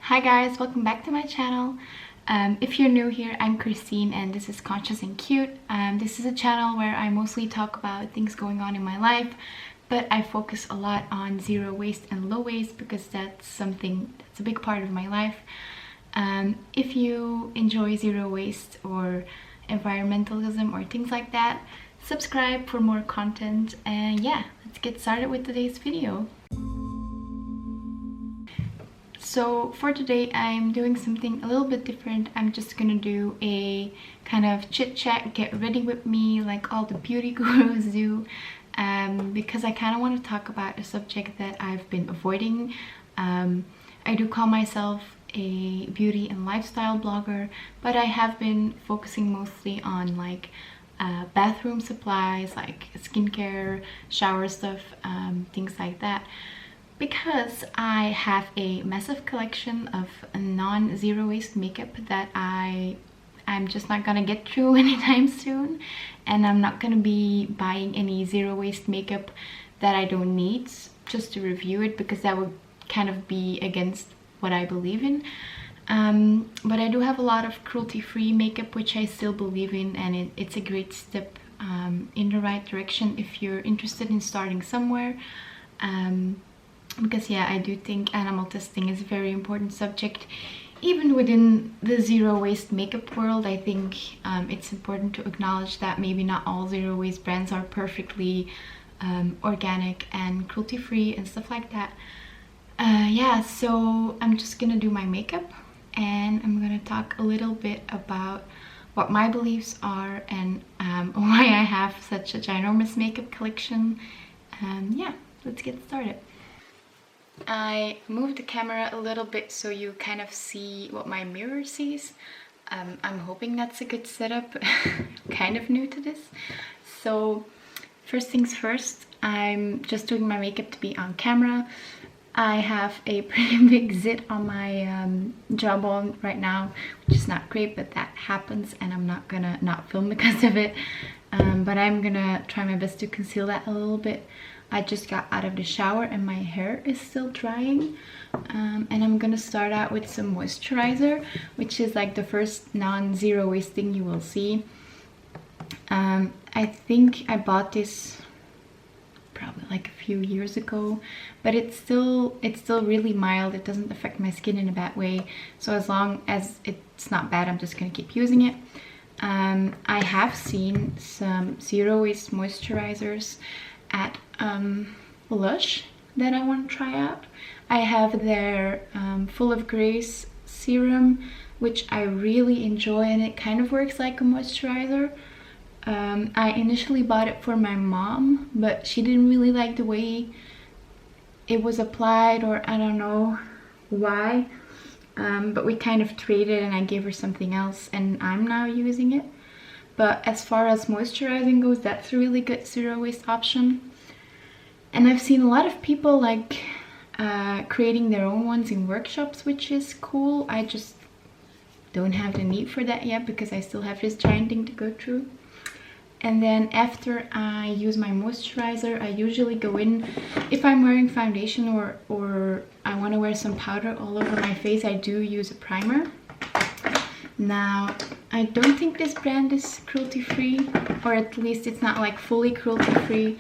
Hi guys, welcome back to my channel. If you're new here, I'm Christine and this is Conscious and Cute. This is a channel where I mostly talk about things going on in my life, but I focus a lot on zero waste and low waste because that's a big part of my life. If you enjoy zero waste or environmentalism or things like that, subscribe for more content, and yeah, let's get started with today's video. So for today I'm doing something a little bit different. I'm just gonna do a kind of chit chat, get ready with me like all the beauty gurus do, because I kind of want to talk about a subject that I've been avoiding. I do call myself a beauty and lifestyle blogger, but I have been focusing mostly on like bathroom supplies, like skincare, shower stuff, things like that, because I have a massive collection of non-zero waste makeup that I'm just not gonna get through anytime soon, and I'm not gonna be buying any zero waste makeup that I don't need just to review it, because that would kind of be against what I believe in. But I do have a lot of cruelty-free makeup which I still believe in, and it's a great step in the right direction if you're interested in starting somewhere. Because yeah, I do think animal testing is a very important subject. Even within the zero waste makeup world, I think it's important to acknowledge that maybe not all zero waste brands are perfectly organic and cruelty free and stuff like that. Yeah, so I'm just gonna do my makeup and I'm gonna talk a little bit about what my beliefs are and why I have such a ginormous makeup collection. Yeah, let's get started. I moved the camera a little bit so you kind of see what my mirror sees. I'm hoping that's a good setup. Kind of new to this. So first things first, I'm just doing my makeup to be on camera. I have a pretty big zit on my jawbone right now, which is not great, but that happens and I'm not gonna not film because of it. But I'm gonna try my best to conceal that a little bit. I just got out of the shower and my hair is still drying, and I'm gonna start out with some moisturizer, which is like the first non-zero waste thing you will see. I think I bought this probably like a few years ago, but it's still really mild. It doesn't affect my skin in a bad way, so as long as it's not bad, I'm just gonna keep using it. I have seen some zero waste moisturizers at Lush that I want to try out. I have their Full of Grace serum, which I really enjoy, and it kind of works like a moisturizer. I initially bought it for my mom, but she didn't really like the way it was applied, or I don't know why, but we kind of traded and I gave her something else and I'm now using it. But as far as moisturizing goes, that's a really good zero waste option. And I've seen a lot of people like creating their own ones in workshops, which is cool. I just don't have the need for that yet because I still have this giant thing to go through. And then after I use my moisturizer, I usually go in, if I'm wearing foundation or I want to wear some powder all over my face, I do use a primer. Now, I don't think this brand is cruelty free, or at least it's not like fully cruelty free.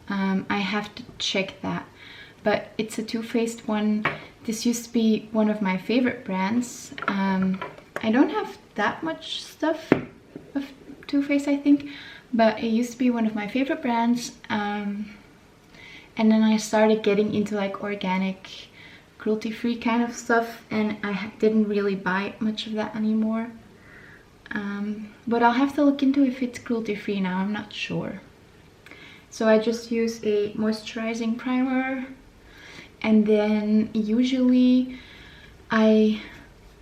I have to check that, but it's a Too Faced one. This used to be one of my favorite brands. I don't have that much stuff of Too Faced, I think, but it used to be one of my favorite brands. And then I started getting into like organic, cruelty-free kind of stuff, and I didn't really buy much of that anymore. But I'll have to look into if it's cruelty-free now, I'm not sure. So I just use a moisturizing primer, and then usually I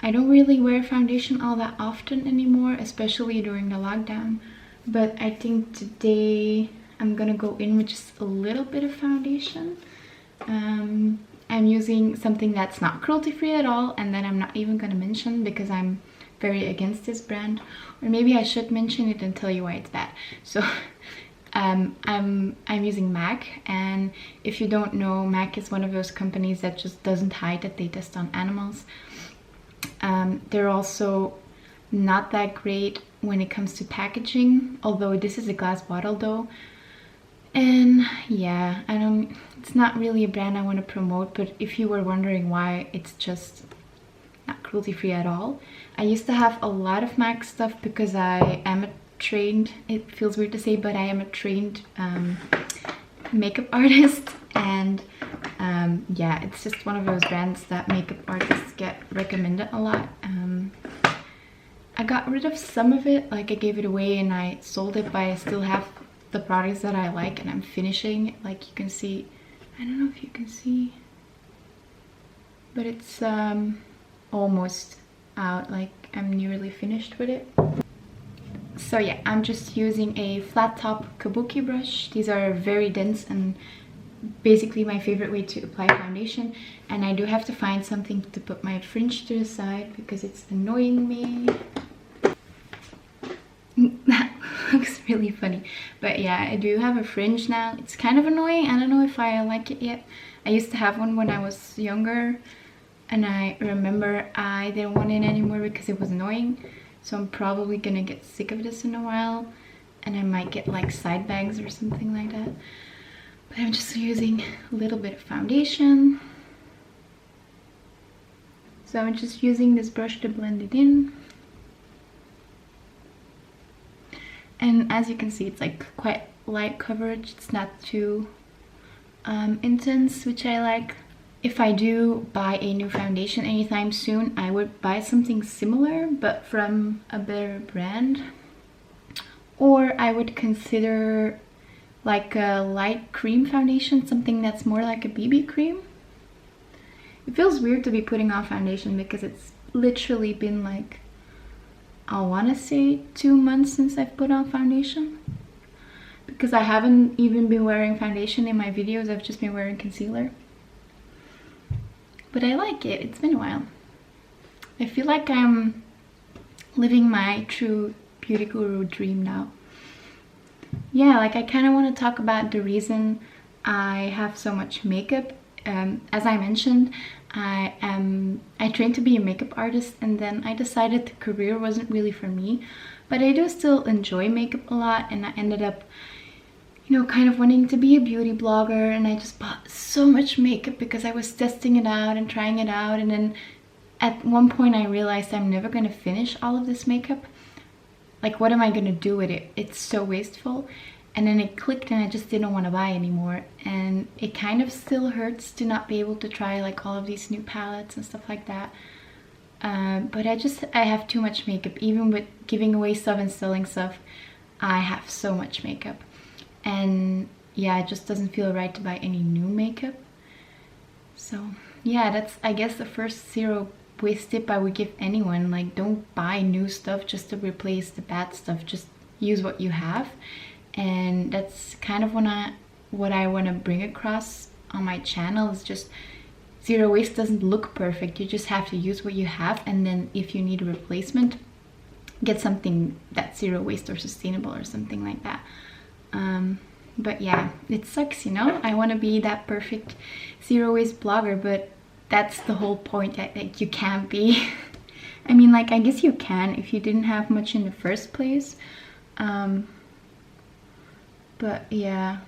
don't really wear foundation all that often anymore, especially during the lockdown. But I think today I'm gonna go in with just a little bit of foundation. I'm using something that's not cruelty free at all, and then I'm not even gonna mention because I'm very against this brand, or maybe I should mention it and tell you why it's bad. So I'm using MAC, and if you don't know, MAC is one of those companies that just doesn't hide that they test on animals. They're also not that great when it comes to packaging, although this is a glass bottle though. And yeah, it's not really a brand I want to promote, but if you were wondering why, it's just not cruelty-free at all. I used to have a lot of MAC stuff because I am a trained, it feels weird to say, but I am a trained makeup artist, and yeah, it's just one of those brands that makeup artists get recommended a lot. I got rid of some of it, like I gave it away and I sold it, but I still have the products that I like and I'm finishing. Like you can see, I don't know if you can see, but it's almost out, like I'm nearly finished with it. So yeah, I'm just using a flat top kabuki brush. These are very dense and basically my favorite way to apply foundation, and I do have to find something to put my fringe to the side because it's annoying me. That looks really funny, but yeah, I do have a fringe now. It's kind of annoying. I don't know if I like it yet. I used to have one when I was younger, and I remember I didn't want it anymore because it was annoying. So I'm probably gonna get sick of this in a while, and I might get like side bags or something like that. But I'm just using a little bit of foundation. So I'm just using this brush to blend it in. And as you can see, it's like quite light coverage. It's not too intense, which I like. If I do buy a new foundation anytime soon, I would buy something similar but from a better brand. Or I would consider like a light cream foundation, something that's more like a BB cream. It feels weird to be putting on foundation because it's literally been like, I want to say 2 months since I've put on foundation. Because I haven't even been wearing foundation in my videos, I've just been wearing concealer. But I like it, it's been a while. I feel like I'm living my true beauty guru dream now. Yeah, like I kind of want to talk about the reason I have so much makeup. As I mentioned, I trained to be a makeup artist, and then I decided the career wasn't really for me, but I do still enjoy makeup a lot, and I ended up, you know, kind of wanting to be a beauty blogger, and I just bought so much makeup because I was testing it out and trying it out, and then at one point I realized I'm never going to finish all of this makeup. Like, what am I going to do with it? It's so wasteful. And then it clicked and I just didn't want to buy anymore, and it kind of still hurts to not be able to try like all of these new palettes and stuff like that. But I have too much makeup. Even with giving away stuff and selling stuff, I have so much makeup. And yeah, it just doesn't feel right to buy any new makeup. So yeah, that's I guess the first zero waste tip I would give anyone. Like, don't buy new stuff just to replace the bad stuff. Just use what you have. And that's kind of what I want to bring across on my channel, is just zero waste doesn't look perfect. You just have to use what you have, and then if you need a replacement, get something that's zero waste or sustainable or something like that. But yeah, it sucks, you know. I want to be that perfect zero waste blogger, but that's the whole point, that you can't be. I mean, like, I guess you can if you didn't have much in the first place. But yeah,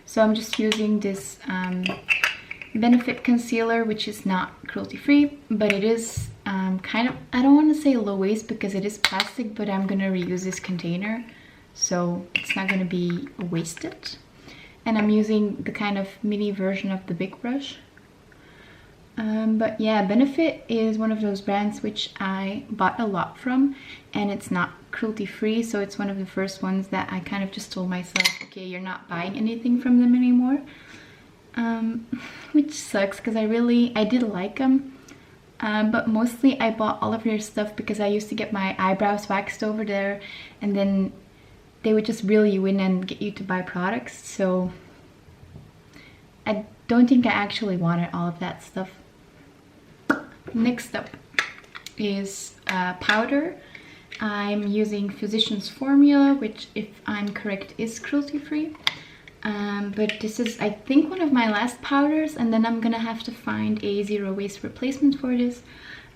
so I'm just using this Benefit concealer, which is not cruelty free, but it is kind of, I don't want to say low waste because it is plastic, but I'm gonna reuse this container, so it's not gonna be wasted. And I'm using the kind of mini version of the big brush. But yeah, Benefit is one of those brands which I bought a lot from, and it's not cruelty free, so it's one of the first ones that I kind of just told myself, okay, you're not buying anything from them anymore. Which sucks because I did like them, but mostly I bought all of their stuff because I used to get my eyebrows waxed over there, and then they would just reel you in and get you to buy products, so I don't think I actually wanted all of that stuff. Next up is powder. I'm using Physicians Formula, which, if I'm correct, is cruelty-free. But this is, I think, one of my last powders, and then I'm gonna have to find a zero waste replacement for this.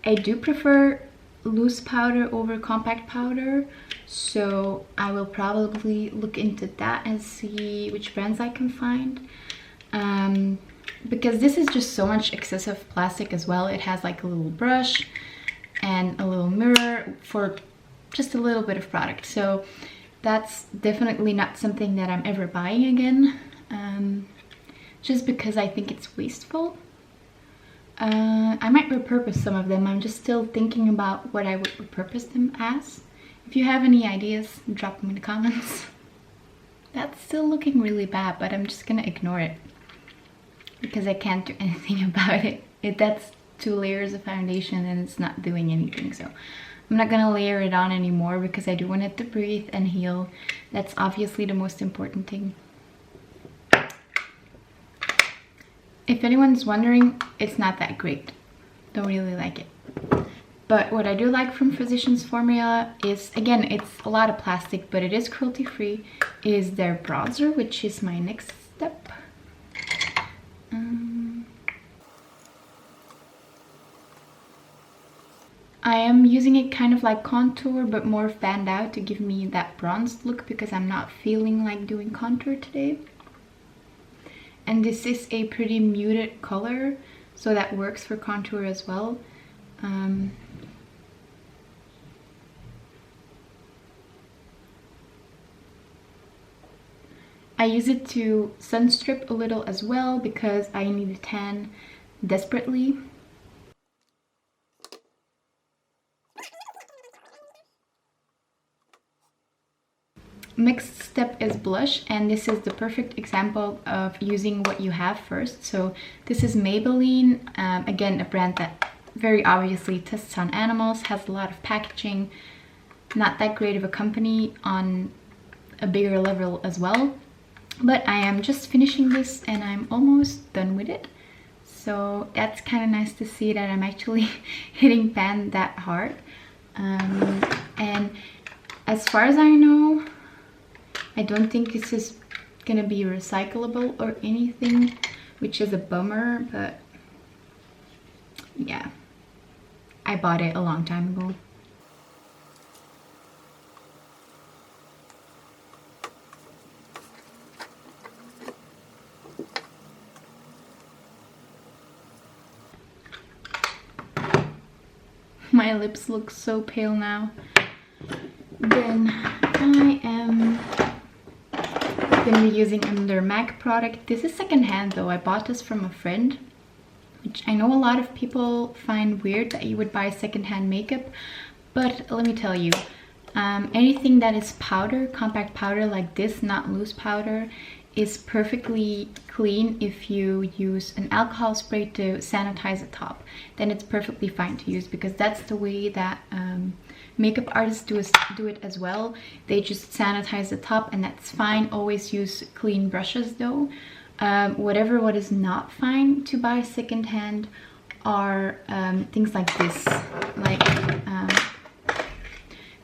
I do prefer loose powder over compact powder, so I will probably look into that and see which brands I can find. Because this is just so much excessive plastic as well. It has like a little brush and a little mirror for just a little bit of product, so that's definitely not something that I'm ever buying again, just because I think it's wasteful. I might repurpose some of them. I'm just still thinking about what I would repurpose them as. If you have any ideas, drop them in the comments. That's still looking really bad, but I'm just gonna ignore it because I can't do anything about it. That's 2 layers of foundation and it's not doing anything, so I'm not gonna layer it on anymore because I do want it to breathe and heal. That's obviously the most important thing. If anyone's wondering, it's not that great. Don't really like it. But what I do like from Physicians Formula is, again, it's a lot of plastic, but it is cruelty-free, is their bronzer, which is my next step. I am using it kind of like contour, but more fanned out to give me that bronzed look because I'm not feeling like doing contour today. And this is a pretty muted color, so that works for contour as well. I use it to sun strip a little as well because I need a tan desperately. Next step is blush, and this is the perfect example of using what you have first. So this is Maybelline, again, a brand that very obviously tests on animals, has a lot of packaging, not that great of a company on a bigger level as well. But I am just finishing this and I'm almost done with it. So that's kind of nice to see that I'm actually hitting pan that hard. And as far as I know, I don't think this is gonna be recyclable or anything, which is a bummer, but yeah, I bought it a long time ago. My lips look so pale now. Then I am gonna be using another MAC product. This is secondhand though. I bought this from a friend, which I know a lot of people find weird that you would buy secondhand makeup, but let me tell you, anything that is powder, compact powder like this, not loose powder, is perfectly clean if you use an alcohol spray to sanitize the top. Then it's perfectly fine to use because that's the way that makeup artists do it as well. They just sanitize the top and that's fine. Always use clean brushes though. What is not fine to buy secondhand are things like this, like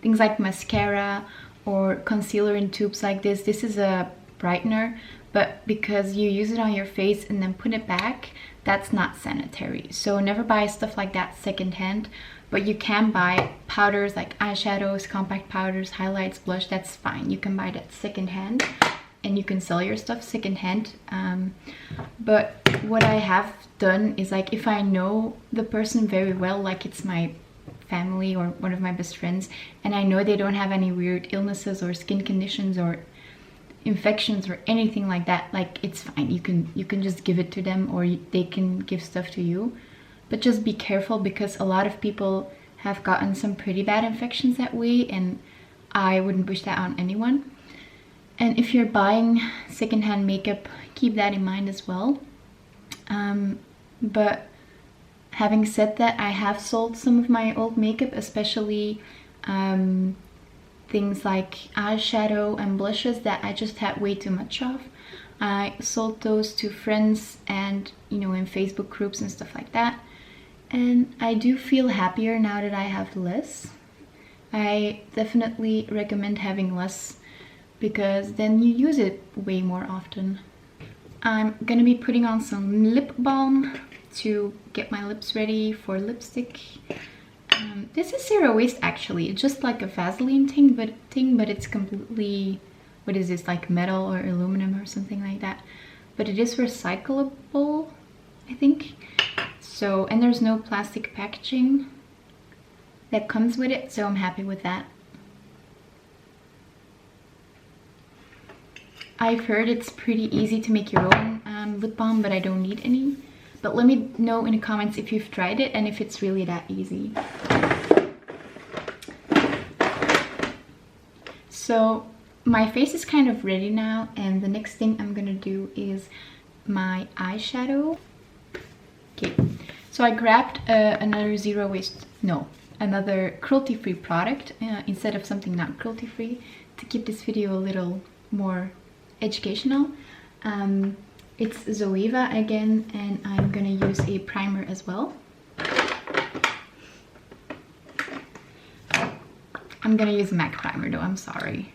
things like mascara or concealer in tubes like this. This is a brightener, but because you use it on your face and then put it back, that's not sanitary. So never buy stuff like that secondhand. But you can buy powders like eyeshadows, compact powders, highlights, blush. That's fine. You can buy that secondhand and you can sell your stuff secondhand. But what I have done is, like, if I know the person very well, like it's my family or one of my best friends, and I know they don't have any weird illnesses or skin conditions or infections or anything like that, like, it's fine. You can just give it to them, or they can give stuff to you. But just be careful because a lot of people have gotten some pretty bad infections that way, and I wouldn't wish that on anyone. And if you're buying secondhand makeup, keep that in mind as well. But having said that, I have sold some of my old makeup, especially things like eyeshadow and blushes that I just had way too much of. I sold those to friends and, you know, in Facebook groups and stuff like that. And I do feel happier now that I have less. I definitely recommend having less because then you use it way more often. I'm gonna be putting on some lip balm to get my lips ready for lipstick. This is zero waste actually. It's just like a Vaseline thing, but it's completely, what is this, like metal or aluminum or something like that. But it is recyclable, I think. So, and there's no plastic packaging that comes with it, so I'm happy with that. I've heard it's pretty easy to make your own lip balm, but I don't need any. But let me know in the comments if you've tried it and if it's really that easy. So my face is kind of ready now, and the next thing I'm gonna do is my eyeshadow. Okay, so I grabbed another cruelty-free product instead of something not cruelty-free to keep this video a little more educational. It's Zoeva again, and I'm gonna use a primer as well. I'm gonna use a MAC primer though, I'm sorry.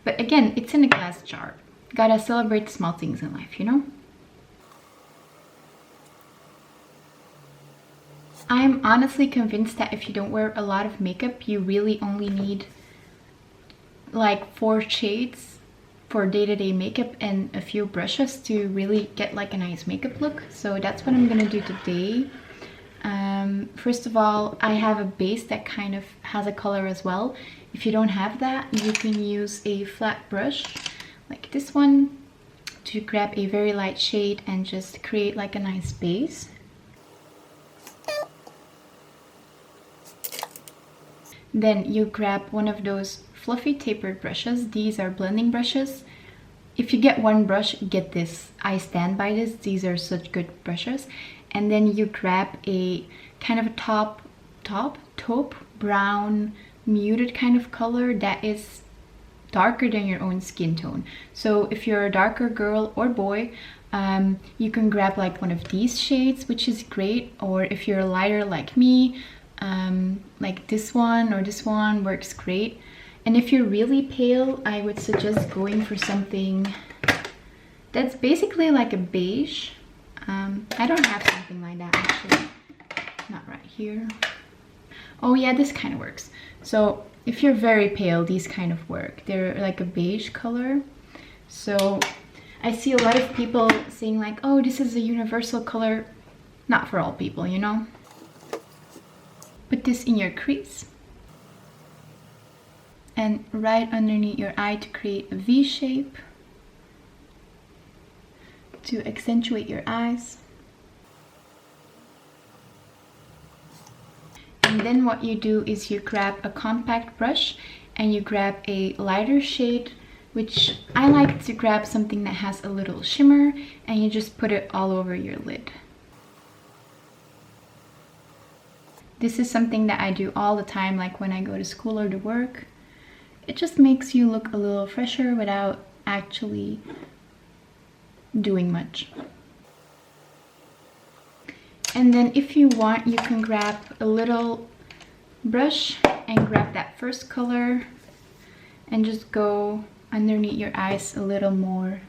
But again, it's in a glass jar. Gotta celebrate the small things in life, you know? I'm honestly convinced that if you don't wear a lot of makeup, you really only need like 4 shades for day-to-day makeup and a few brushes to really get like a nice makeup look. So that's what I'm gonna do today. First of all, I have a base that kind of has a color as well. If you don't have that, you can use a flat brush like this one to grab a very light shade and just create like a nice base. Then you grab one of those fluffy tapered brushes. These are blending brushes. If you get one brush, get this. I stand by this. These are such good brushes. And then you grab a kind of a taupe brown muted kind of color that is darker than your own skin tone. So if you're a darker girl or boy, you can grab like one of these shades, which is great. Or if you're lighter like me, like this one or this one works great. And if you're really pale, I would suggest going for something that's basically like a beige. I don't have something like that actually, not right here. Oh yeah, this kind of works. So if you're very pale, these kind of work. They're like a beige color. So I see a lot of people saying like, oh, this is a universal color. Not for all people, you know. Put this in your crease and right underneath your eye to create a V shape to accentuate your eyes. And then what you do is you grab a compact brush and you grab a lighter shade, which I like to grab something that has a little shimmer, and you just put it all over your lid. This is something that I do all the time, like when I go to school or to work. It just makes you look a little fresher without actually doing much. And then if you want, you can grab a little brush and grab that first color and just go underneath your eyes a little more.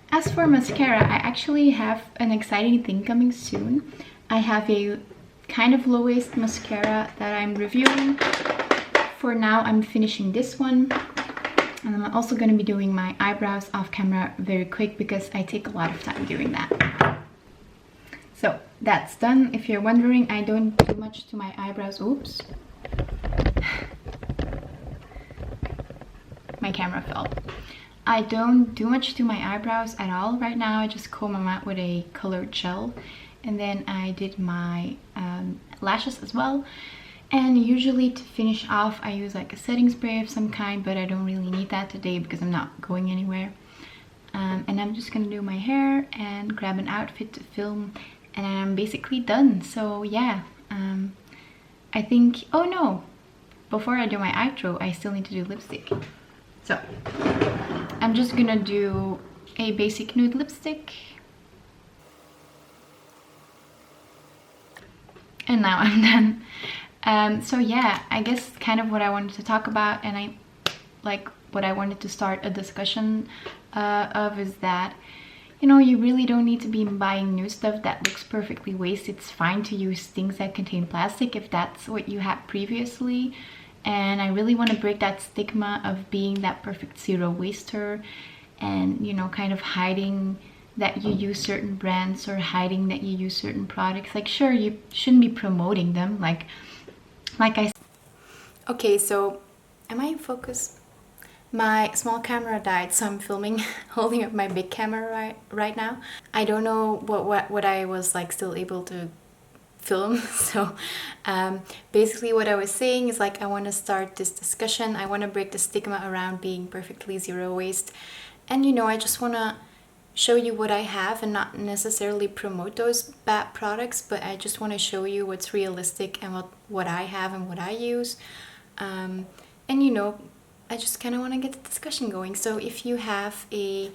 As for mascara, I actually have an exciting thing coming soon. I have a kind of low-waist mascara that I'm reviewing. For now, I'm finishing this one. And I'm also going to be doing my eyebrows off camera very quick because I take a lot of time doing that. So that's done. If you're wondering, I don't do much to my eyebrows. Oops. My camera fell. I don't do much to my eyebrows at all right now. I just comb them out with a colored gel. And then I did my lashes as well. And usually to finish off, I use like a setting spray of some kind, but I don't really need that today because I'm not going anywhere. And I'm just gonna do my hair and grab an outfit to film, and I'm basically done. So yeah, I think, oh no, before I do my outro, I still need to do lipstick. So I'm just gonna do a basic nude lipstick. And now I'm done. So yeah, I guess kind of what I wanted to talk about, and what I wanted to start a discussion of is that, you know, you really don't need to be buying new stuff that looks perfectly waste. It's fine to use things that contain plastic if that's what you had previously. And I really want to break that stigma of being that perfect zero waster and, you know, kind of hiding that you use certain brands or hiding that you use certain products. Like, sure, you shouldn't be promoting them. Like I... Okay, so am I in focus? My small camera died, so I'm filming holding up my big camera right now. I don't know what I was like still able to film. So basically what I was saying is like I want to start this discussion. I want to break the stigma around being perfectly zero waste. And, you know, I just want to show you what I have and not necessarily promote those bad products, but I just want to show you what's realistic and what I have and what I use. And, you know, I just kind of want to get the discussion going. So if you have a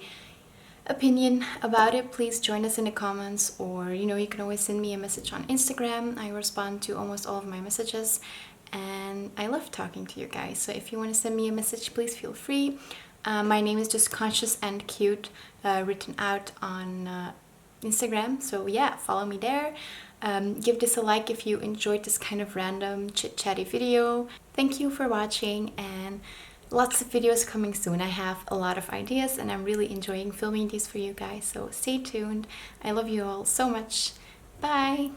opinion about it, please join us in the comments, or, you know, you can always send me a message on Instagram. I respond to almost all of my messages, and I love talking to you guys. So if you want to send me a message, please feel free. My name is just Conscious and Cute, written out on Instagram. So yeah, follow me there. Give this a like if you enjoyed this kind of random chit-chatty video. Thank you for watching, and lots of videos coming soon. I have a lot of ideas and I'm really enjoying filming these for you guys. So stay tuned. I love you all so much. Bye!